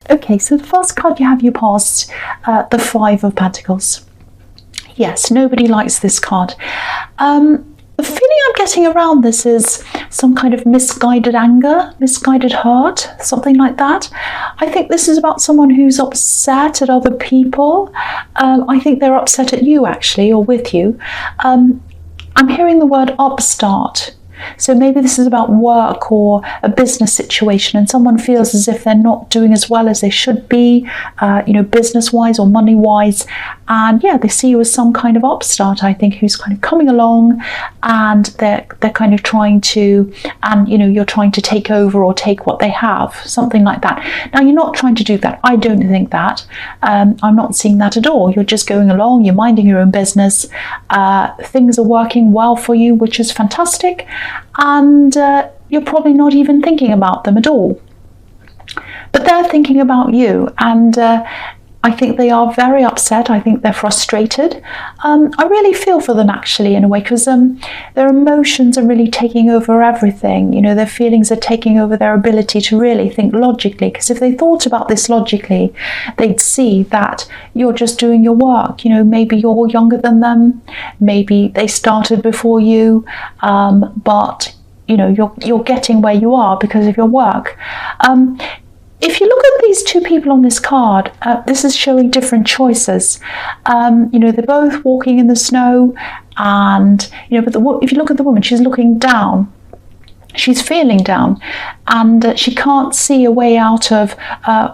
Okay, so the first card you have, you passed the Five of Pentacles. Yes, nobody likes this card. The feeling I'm getting around this is some kind of misguided anger, misguided hurt, something like that. I think this is about someone who's upset at other people. I think they're upset at you, actually, or with you. I'm hearing the word upstart. So maybe this is about work or a business situation, and someone feels as if they're not doing as well as they should be, business-wise or money-wise. And yeah, they see you as some kind of upstart, I think, who's kind of coming along, and they're kind of trying to, and you're trying to take over or take what they have, something like that. Now, you're not trying to do that. I don't think that. I'm not seeing that at all. You're just going along, you're minding your own business. Things are working well for you, which is fantastic. And you're probably not even thinking about them at all. But they're thinking about you, and I think they are very upset. I think they're frustrated. I really feel for them, actually, in a way, because their emotions are really taking over everything. Their feelings are taking over their ability to really think logically, because if they thought about this logically, they'd see that you're just doing your work. Maybe you're younger than them, maybe they started before you, but you're getting where you are because of your work. If you look at these two people on this card, this is showing different choices. They're both walking in the snow, and but if you look at the woman, she's looking down. She's feeling down, and she can't see a way out of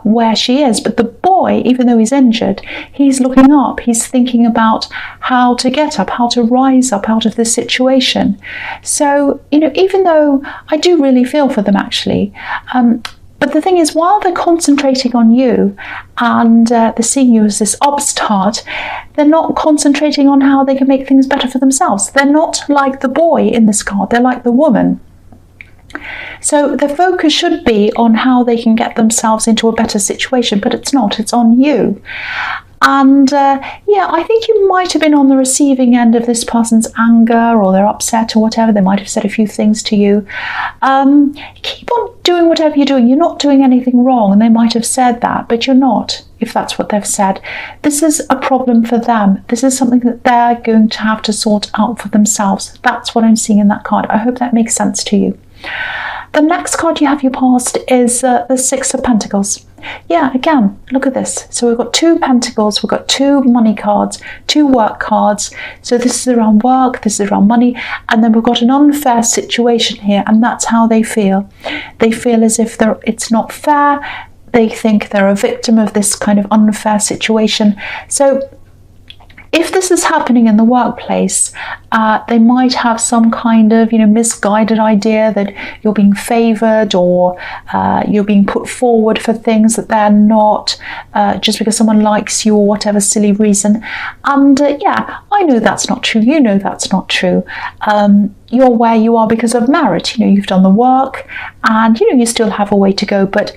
where she is. But the boy, even though he's injured, he's looking up. He's thinking about how to get up, how to rise up out of this situation. So, even though I do really feel for them, actually, but the thing is, while they're concentrating on you and they're seeing you as this upstart, they're not concentrating on how they can make things better for themselves. They're not like the boy in this card. They're like the woman. So their focus should be on how they can get themselves into a better situation, but it's not. It's on you. And I think you might have been on the receiving end of this person's anger, or they're upset or whatever. They might have said a few things to you. Keep on doing whatever you're doing. You're not doing anything wrong, and they might have said that, but you're not, if that's what they've said. This is a problem for them. This is something that they're going to have to sort out for themselves. That's what I'm seeing in that card. I hope that makes sense to you. The next card you have, you passed, is the Six of Pentacles. Yeah, again, look at this. So we've got two pentacles, we've got two money cards, two work cards. So this is around work, this is around money, and then we've got an unfair situation here, and that's how they feel. They feel as if it's not fair. They think they're a victim of this kind of unfair situation. So if this is happening in the workplace, they might have some kind of, misguided idea that you're being favoured, or you're being put forward for things that they're not, just because someone likes you or whatever silly reason. And I know that's not true. You know that's not true. You're where you are because of merit. You've done the work, and you still have a way to go, but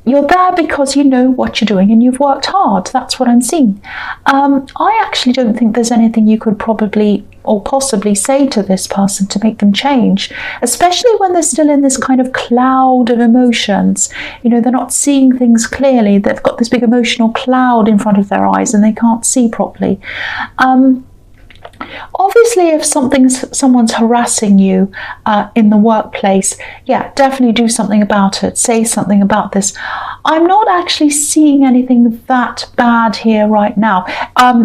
you're there because you know what you're doing and you've worked hard. That's what I'm seeing. I actually don't think there's anything you could probably or possibly say to this person to make them change, especially when they're still in this kind of cloud of emotions. They're not seeing things clearly. They've got this big emotional cloud in front of their eyes and they can't see properly. Obviously, if someone's harassing you in the workplace, definitely do something about it. Say something about this. I'm not actually seeing anything that bad here right now.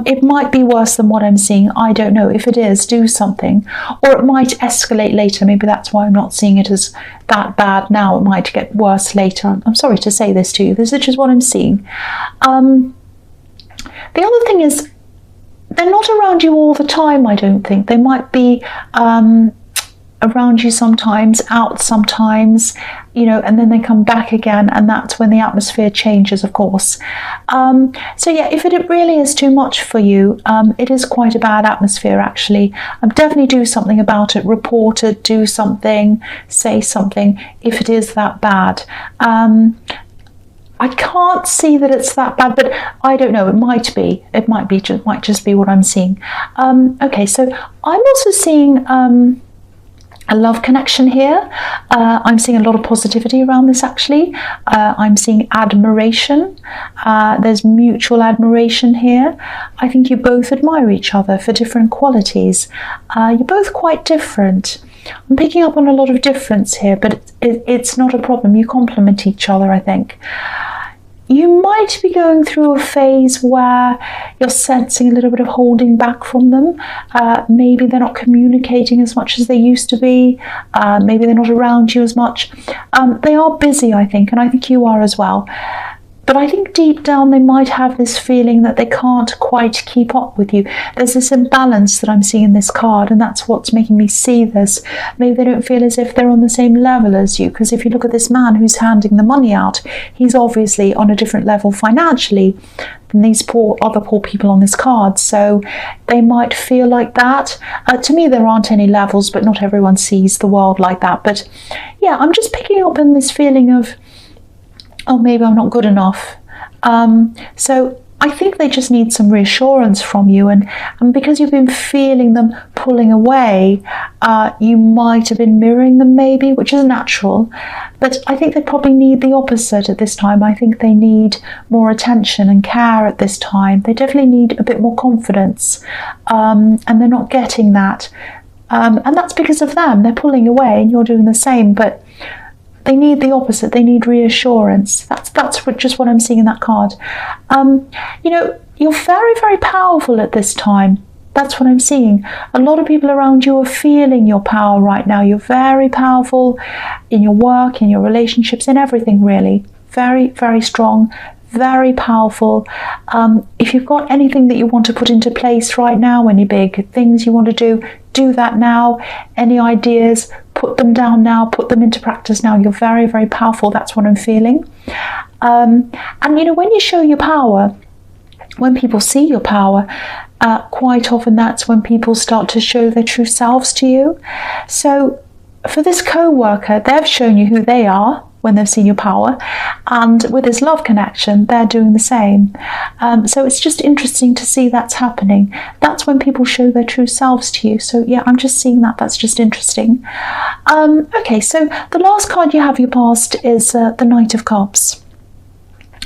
It might be worse than what I'm seeing. I don't know. If it is, do something. Or it might escalate later. Maybe that's why I'm not seeing it as that bad now. It might get worse later. I'm sorry to say this to you. This is just what I'm seeing. The other thing is, they're not around you all the time, I don't think. They might be around you sometimes, out sometimes, and then they come back again, and that's when the atmosphere changes, of course. If it really is too much for you, it is quite a bad atmosphere, actually. Definitely do something about it. Report it, do something, say something, if it is that bad. I can't see that it's that bad, but I don't know. It might be. It might just be what I'm seeing. Okay, so I'm also seeing a love connection here. I'm seeing a lot of positivity around this actually. I'm seeing admiration. There's mutual admiration here. I think you both admire each other for different qualities. You're both quite different. I'm picking up on a lot of difference here, but it's not a problem. You complement each other, I think. You might be going through a phase where you're sensing a little bit of holding back from them. Maybe they're not communicating as much as they used to be. Maybe they're not around you as much. They are busy, I think, and I think you are as well. But I think deep down they might have this feeling that they can't quite keep up with you. There's this imbalance that I'm seeing in this card, and that's what's making me see this. Maybe they don't feel as if they're on the same level as you, because if you look at this man who's handing the money out, he's obviously on a different level financially than these other poor people on this card. So they might feel like that. To me, there aren't any levels, but not everyone sees the world like that. But yeah, I'm just picking up on this feeling of, oh, maybe I'm not good enough. So I think they just need some reassurance from you. And because you've been feeling them pulling away, you might have been mirroring them maybe, which is natural. But I think they probably need the opposite at this time. I think they need more attention and care at this time. They definitely need a bit more confidence. And they're not getting that. And that's because of them. They're pulling away and you're doing the same. But they need the opposite. They need reassurance. That's just what I'm seeing in that card. You know, you're very, very powerful at this time. That's what I'm seeing. A lot of people around you are feeling your power right now. You're very powerful in your work, in your relationships, in everything really. Very, very strong, very powerful. If you've got anything that you want to put into place right now, any big things you want to do that now. Any ideas, put them down now, put them into practice now. You're very, very powerful. That's what I'm feeling. And you know, when you show your power, when people see your power, quite often that's when people start to show their true selves to you. So for this co-worker, they've shown you who they are when they've seen your power, and with this love connection they're doing the same. So it's just interesting to see that's happening. That's when people show their true selves to you. So yeah, I'm just seeing that's just interesting. Okay, so the last card you have your past is the Knight of Cups.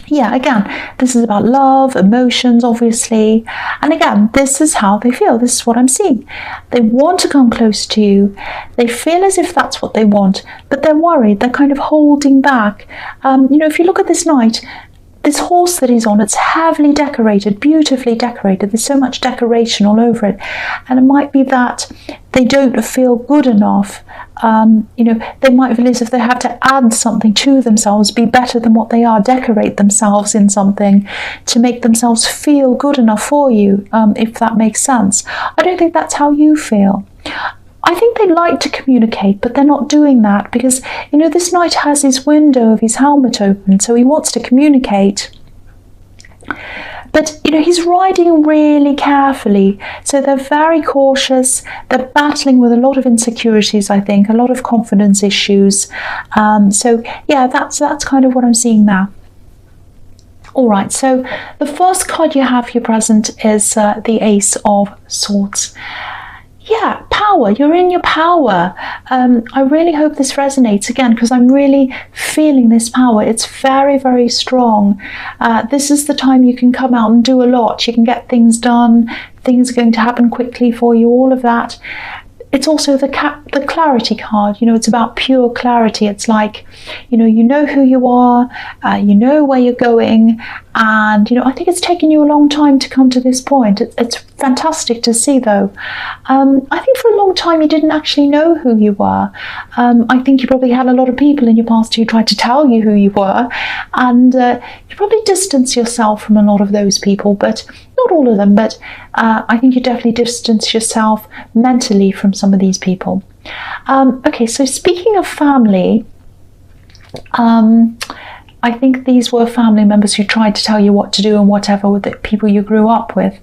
Yeah, again, this is about love, emotions, obviously. And again, this is how they feel. This is what I'm seeing. They want to come close to you. They feel as if that's what they want, but they're worried. They're kind of holding back. You know, if you look at this knight, this horse that he's on, it's heavily decorated, beautifully decorated. There's so much decoration all over it. And it might be that they don't feel good enough. You know, they might feel as if they have to add something to themselves, be better than what they are, decorate themselves in something to make themselves feel good enough for you, if that makes sense. I don't think that's how you feel. I think they like to communicate, but they're not doing that because, you know, this knight has his window of his helmet open, so he wants to communicate. But, you know, he's riding really carefully, so they're very cautious. They're battling with a lot of insecurities, I think, a lot of confidence issues. So, yeah, that's kind of what I'm seeing now. All right, so the first card you have here present is the Ace of Swords. Yeah, power. You're in your power. I really hope this resonates again because I'm really feeling this power. It's very, very strong. This is the time you can come out and do a lot. You can get things done. Things are going to happen quickly for you, all of that. It's also the clarity card. You know, it's about pure clarity. It's like, you know who you are, you know where you're going, and, you know, I think it's taken you a long time to come to this point. It's fantastic to see, though. I think for a long time you didn't actually know who you were. I think you probably had a lot of people in your past who tried to tell you who you were, and you probably distanced yourself from a lot of those people, but not all of them, but I think you definitely distance yourself mentally from some of these people. Okay, so speaking of family, I think these were family members who tried to tell you what to do and whatever with the people you grew up with.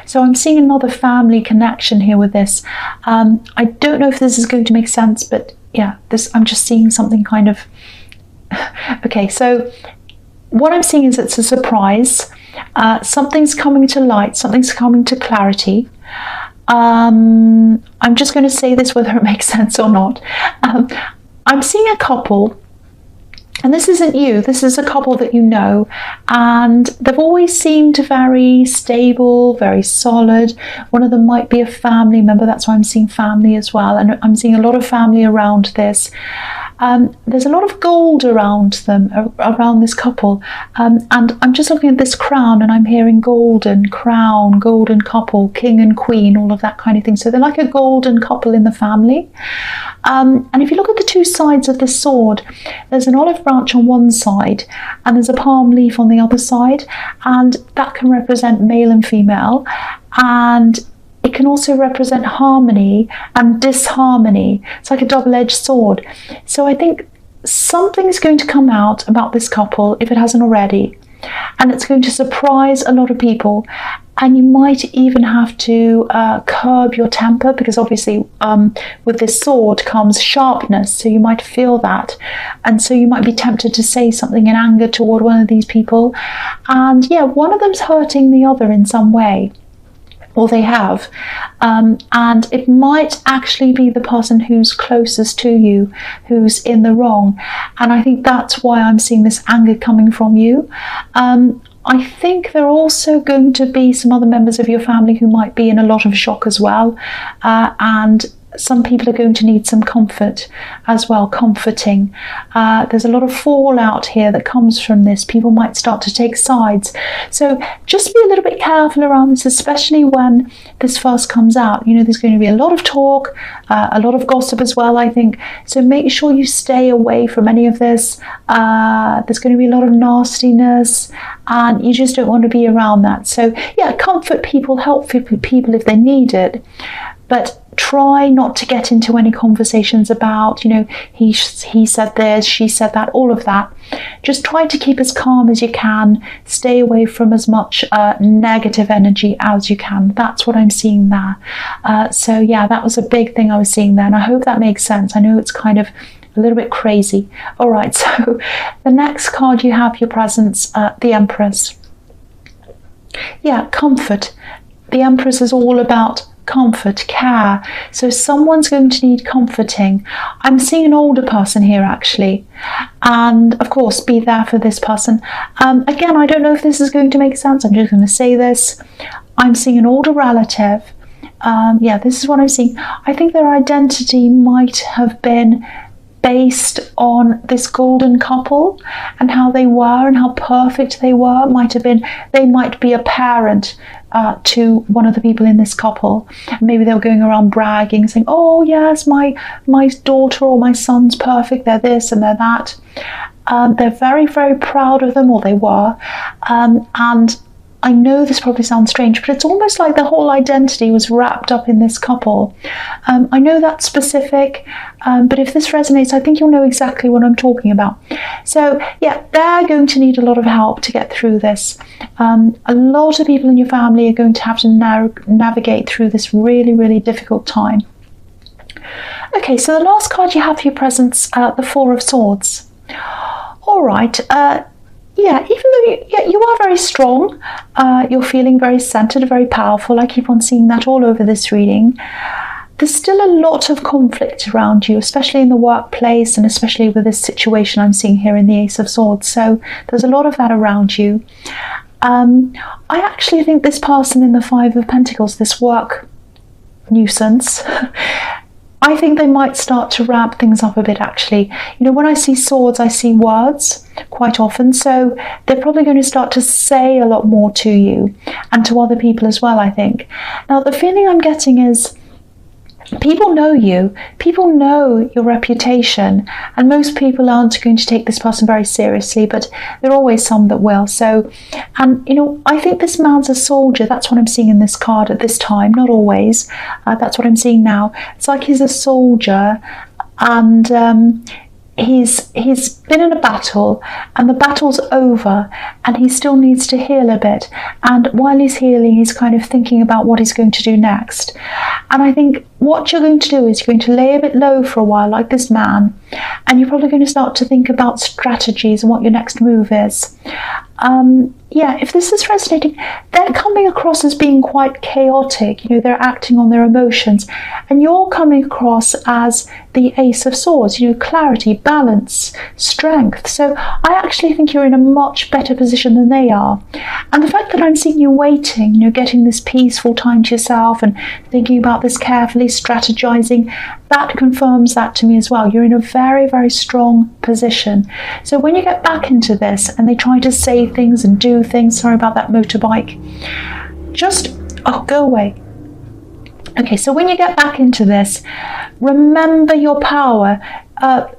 So I'm seeing another family connection here with this. I don't know if this is going to make sense, but yeah, I'm just seeing something kind of... Okay, so what I'm seeing is it's a surprise. Something's coming to light, something's coming to clarity. I'm just going to say this whether it makes sense or not. I'm seeing a couple, and this isn't you, this is a couple that you know, and they've always seemed very stable, very solid. One of them might be a family member, that's why I'm seeing family as well, and I'm seeing a lot of family around this. There's a lot of gold around them, around this couple, and I'm just looking at this crown and I'm hearing golden crown, golden couple, king and queen, all of that kind of thing. So they're like a golden couple in the family. And if you look at the two sides of the sword, there's an olive branch on one side and there's a palm leaf on the other side, and that can represent male and female, and it can also represent harmony and disharmony. It's like a double-edged sword. So I think something's going to come out about this couple, if it hasn't already, and it's going to surprise a lot of people. And you might even have to curb your temper, because obviously with this sword comes sharpness, so you might feel that, and so you might be tempted to say something in anger toward one of these people, and yeah, one of them's hurting the other in some way, or they have, and it might actually be the person who's closest to you who's in the wrong. And I think that's why I'm seeing this anger coming from you. I think there are also going to be some other members of your family who might be in a lot of shock as well, and some people are going to need some comfort as well, comforting. There's a lot of fallout here that comes from this. People might start to take sides. So just be a little bit careful around this, especially when this first comes out. You know, there's going to be a lot of talk, a lot of gossip as well, I think. So make sure you stay away from any of this. There's going to be a lot of nastiness, and you just don't want to be around that. So yeah, comfort people, help people if they need it. But try not to get into any conversations about, you know, he said this, she said that, all of that. Just try to keep as calm as you can. Stay away from as much negative energy as you can. That's what I'm seeing there. So yeah, that was a big thing I was seeing there, and I hope that makes sense. I know it's kind of a little bit crazy. All right, so the next card you have, your presence, the Empress. Yeah, comfort. The Empress is all about comfort, care. So someone's going to need comforting. I'm seeing an older person here actually, and of course be there for this person. Again, I don't know if this is going to make sense. I'm just going to say this. I'm seeing an older relative. Yeah, this is what I'm seeing. I think their identity might have been based on this golden couple and how they were and how perfect they were. They might be a parent to one of the people in this couple. Maybe they were going around bragging, saying, oh yes, my daughter or my son's perfect, they're this and they're that. They're very, very proud of them, or they were, and I know this probably sounds strange, but it's almost like the whole identity was wrapped up in this couple. I know that's specific, but if this resonates, I think you'll know exactly what I'm talking about. So yeah, they're going to need a lot of help to get through this. A lot of people in your family are going to have to navigate through this really, really difficult time. Okay, so the last card you have for your presence, the Four of Swords. All right. Yeah, even though you are very strong, you're feeling very centered, very powerful. I keep on seeing that all over this reading. There's still a lot of conflict around you, especially in the workplace, and especially with this situation I'm seeing here in the Ace of Swords. So there's a lot of that around you. I actually think this person in the Five of Pentacles, this work nuisance, I think they might start to ramp things up a bit actually. You know, when I see swords, I see words quite often. So they're probably going to start to say a lot more to you and to other people as well, I think. Now, the feeling I'm getting is people know you, people know your reputation, and most people aren't going to take this person very seriously, but there are always some that will. So, and you know, I think this man's a soldier. That's what I'm seeing in this card at this time, not always. That's what I'm seeing now. It's like he's a soldier, and he's been in a battle, and the battle's over, and he still needs to heal a bit, and while he's healing, he's kind of thinking about what he's going to do next. And I think what you're going to do is you're going to lay a bit low for a while, like this man, and you're probably going to start to think about strategies and what your next move is. Yeah, if this is resonating, they're coming across as being quite chaotic. They're acting on their emotions, and you're coming across as the Ace of Swords, clarity, balance, strength. So I actually think you're in a much better position than they are. And the fact that I'm seeing you waiting, getting this peaceful time to yourself and thinking about this carefully, strategizing, that confirms that to me as well. You're in a very, very strong position. So when you get back into this and they try to say things and do things, sorry about that motorbike, go away. Okay, so when you get back into this, remember your power.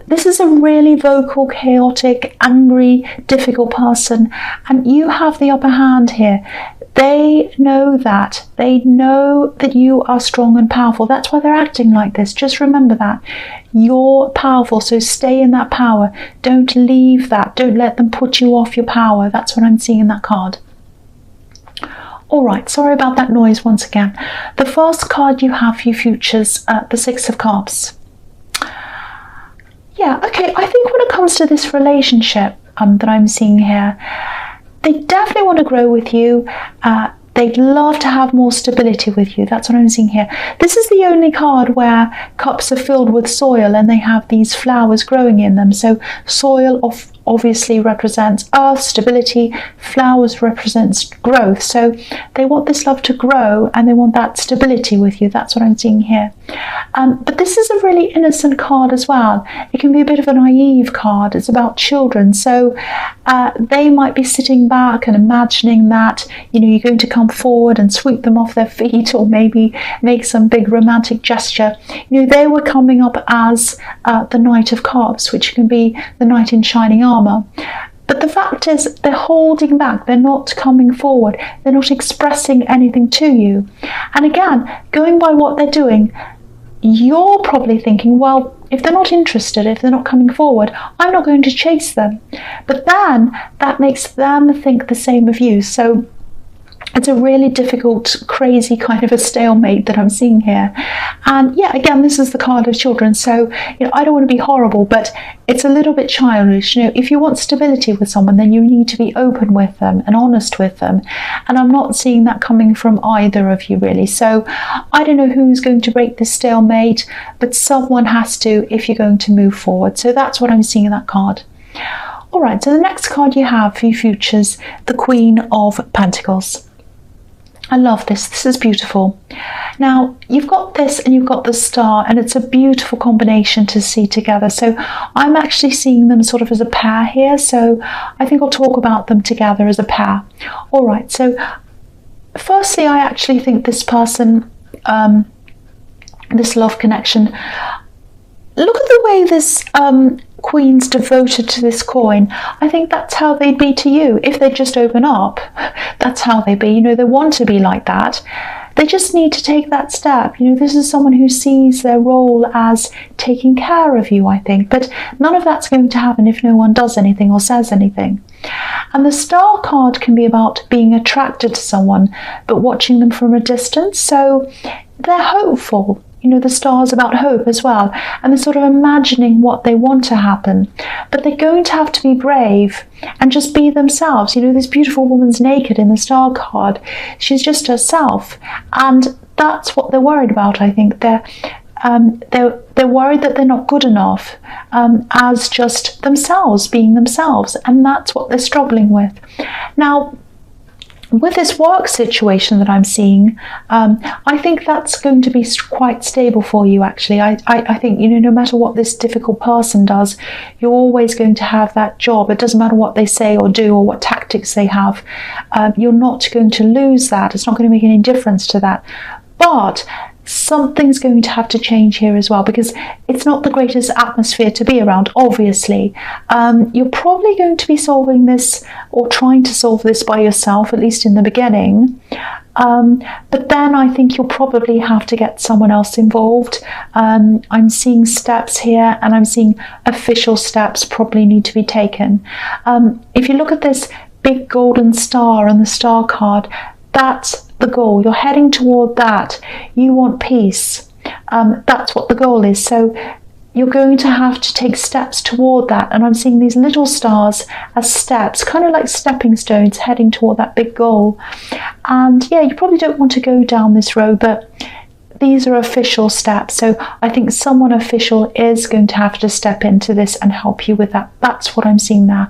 This is a really vocal, chaotic, angry, difficult person, and you have the upper hand here. They know that. They know that you are strong and powerful. That's why they're acting like this. Just remember that. You're powerful, so stay in that power. Don't leave that. Don't let them put you off your power. That's what I'm seeing in that card. All right, sorry about that noise once again. The first card you have for your futures, the Six of Cups. Yeah, okay, I think when it comes to this relationship that I'm seeing here, they definitely want to grow with you. They'd love to have more stability with you. That's what I'm seeing here. This is the only card where cups are filled with soil and they have these flowers growing in them. So soil obviously represents earth, stability. Flowers represents growth. So they want this love to grow and they want that stability with you. That's what I'm seeing here. But this is a really innocent card as well. It can be a bit of a naive card. It's about children. So they might be sitting back and imagining that, you're going to come forward and sweep them off their feet, or maybe make some big romantic gesture. They were coming up as the Knight of Cups, which can be the knight in shining armor. But the fact is, they're holding back. They're not coming forward. They're not expressing anything to you. And again, going by what they're doing, you're probably thinking, well, if they're not interested, if they're not coming forward, I'm not going to chase them. But then that makes them think the same of you. So it's a really difficult, crazy kind of a stalemate that I'm seeing here. And yeah, again, this is the card of children. So, I don't want to be horrible, but it's a little bit childish. If you want stability with someone, then you need to be open with them and honest with them. And I'm not seeing that coming from either of you, really. So I don't know who's going to break this stalemate, but someone has to if you're going to move forward. So that's what I'm seeing in that card. All right, so the next card you have for your futures, the Queen of Pentacles. I love this. This is beautiful. Now, you've got this and you've got the Star, and it's a beautiful combination to see together. So I'm actually seeing them sort of as a pair here. So I think I'll talk about them together as a pair. All right. So firstly, I actually think this person, this love connection, look at the way this Queen's devoted to this coin. I think that's how they'd be to you if they just open up. That's how they be. They want to be like that. They just need to take that step. This is someone who sees their role as taking care of you, I think. But none of that's going to happen if no one does anything or says anything. And the Star card can be about being attracted to someone, but watching them from a distance. So they're hopeful. The Star's about hope as well, and they're sort of imagining what they want to happen, but they're going to have to be brave and just be themselves. This beautiful woman's naked in the Star card. She's just herself, and that's what they're worried about. I think they're worried that they're not good enough as just themselves, being themselves, and that's what they're struggling with. Now, with this work situation that I'm seeing, I think that's going to be quite stable for you, actually. I think, no matter what this difficult person does, you're always going to have that job. It doesn't matter what they say or do or what tactics they have. You're not going to lose that. It's not going to make any difference to that. But something's going to have to change here as well, because it's not the greatest atmosphere to be around, obviously. You're probably going to be solving this or trying to solve this by yourself, at least in the beginning. But then I think you'll probably have to get someone else involved. I'm seeing steps here, and I'm seeing official steps probably need to be taken. If you look at this big golden star on the Star card, that's the goal. You're heading toward that. You want peace. That's what the goal is. So you're going to have to take steps toward that. And I'm seeing these little stars as steps, kind of like stepping stones heading toward that big goal. And yeah, you probably don't want to go down this road, but these are official steps. So I think someone official is going to have to step into this and help you with that. That's what I'm seeing there.